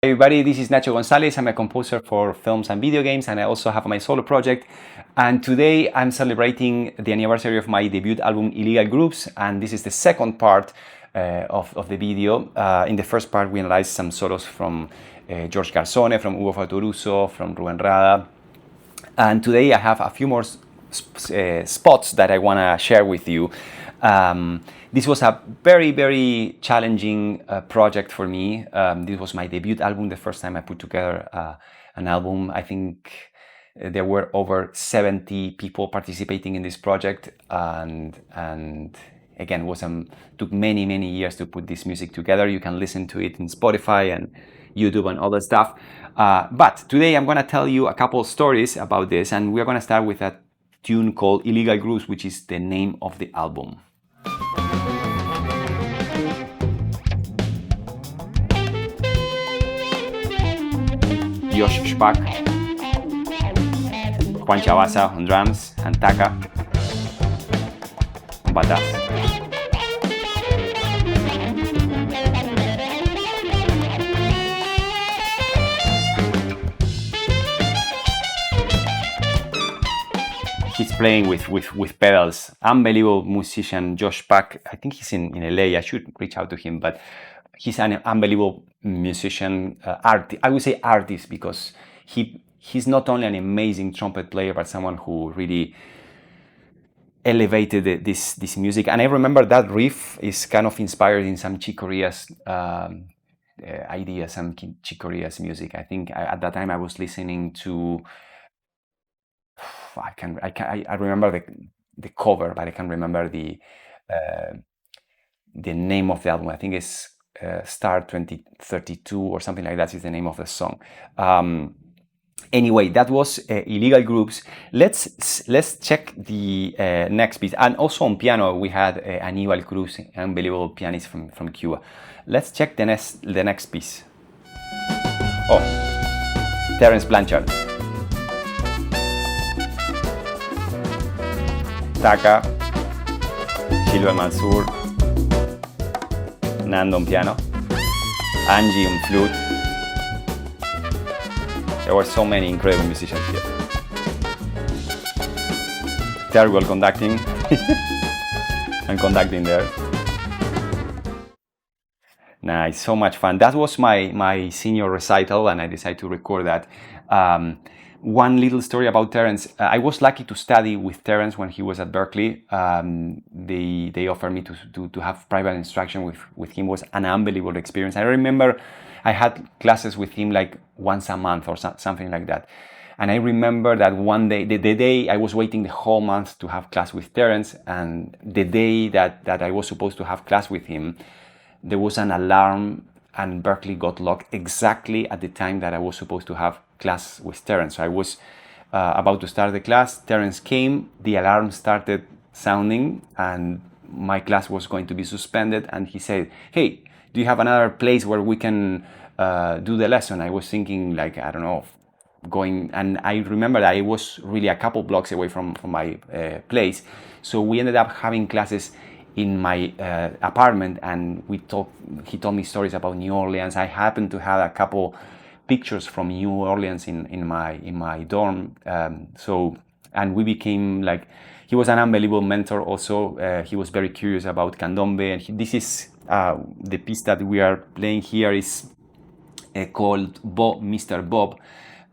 Hey everybody, this is Nacho Gonzalez. I'm a composer for films and video games, and I also have my solo project. And today I'm celebrating the anniversary of my debut album, Illegal Grooves, and this is the second part of the video. In the first part, we analyzed some solos from George Garzone, from Hugo Fattoruso, from Ruben Rada. And today I have a few more spots that I want to share with you. This was a very, very challenging project for me. This was my debut album, the first time I put together an album. I think there were over 70 people participating in this project, and again, took many years to put this music together. You can listen to it in Spotify and YouTube and all that stuff. But today I'm going to tell you a couple of stories about this, and we're going to start with a tune called Illegal Grooves, which is the name of the album. Josh Spak, Juan Chiavassa on drums, and Taka on bass. He's playing with pedals. Unbelievable musician, Josh Spak. I think he's in LA. I should reach out to him, but he's an unbelievable musician, I would say artist, because he's not only an amazing trumpet player, but someone who really elevated this music. And I remember that riff is kind of inspired in some Chick Corea's ideas, some Chick Corea's music. I think at that time I was listening to, I remember the cover, but I can't remember the name of the album. I think it's Star 2032 or something like that is the name of the song. Anyway, that was Illegal Grooves. Let's check the next piece. And also on piano we had Aníbal Cruz, an unbelievable pianist from Cuba. Let's check the next piece. Oh, Terence Blanchard. Taka, Gilbert Mansour, Nando on piano, Angie on flute. There were so many incredible musicians here. Terrible conducting. I'm conducting there. Nice, so much fun. That was my senior recital, and I decided to record that. One little story about Terence. I was lucky to study with Terence when he was at Berkeley. They offered me to have private instruction with him. It was an unbelievable experience. I remember I had classes with him like once a month or something like that. And I remember that one day, the day I was waiting the whole month to have class with Terence, and the day that I was supposed to have class with him, there was an alarm and Berkeley got locked exactly at the time that I was supposed to have class with Terence. So I was about to start the class. Terence came, the alarm started sounding, and my class was going to be suspended. And he said, "Hey, do you have another place where we can do the lesson?" I was thinking, like, I don't know, going, and I remember that I was really a couple blocks away from my place. So we ended up having classes in my apartment, and he told me stories about New Orleans. I happened to have a couple pictures from New Orleans in my dorm. And we became like, he was an unbelievable mentor also. He was very curious about candombe, and this is the piece that we are playing here is called Mr. Bob,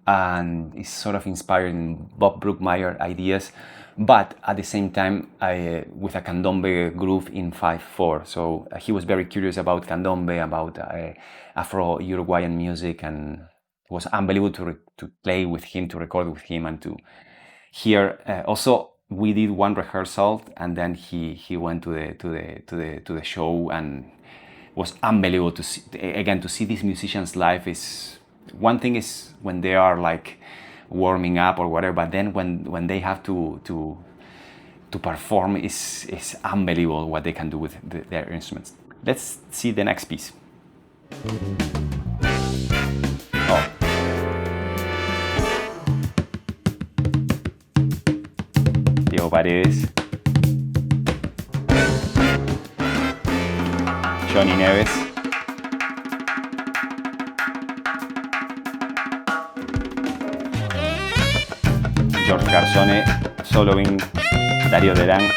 and it's sort of inspired in Bob Brookmeyer ideas, but at the same time with a candombe groove in 5/4. So he was very curious about candombe, about Afro-Uruguayan music, and it was unbelievable to play with him, to record with him, and to hear. Also, we did one rehearsal, and then he went to the show, and it was unbelievable to see these musicians live. Is one thing is when they are like warming up or whatever, but then when they have to perform, is unbelievable what they can do with their instruments. Let's see the next piece. Oh. Diego Paredes, Johnny Neves, George Garzone soloing, Dario Deran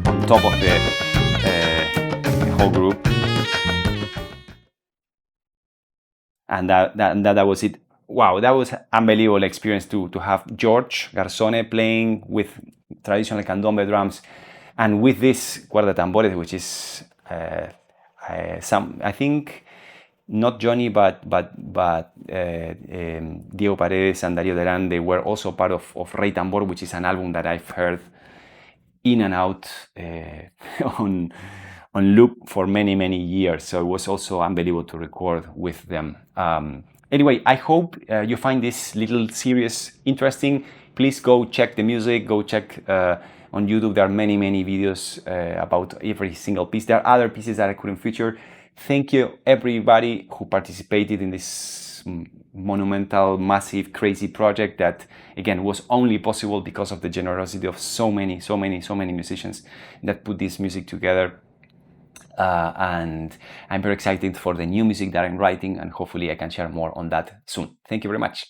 on top of the whole group. And that was it. Wow, that was unbelievable experience to have George Garzone playing with traditional candombe drums and with this cuerda tambores, which is I think not Johnny, but Diego Paredes and Dario Deran, they were also part of Rey Tambor, which is an album that I've heard in and out on loop for many years. So it was also unbelievable to record with them. Anyway, I hope you find this little series interesting. Please go check the music, go check on YouTube. There are many videos about every single piece. There are other pieces that I couldn't feature. Thank you everybody who participated in this monumental, massive, crazy project that, again, was only possible because of the generosity of so many musicians that put this music together. And I'm very excited for the new music that I'm writing, and hopefully I can share more on that soon. Thank you very much.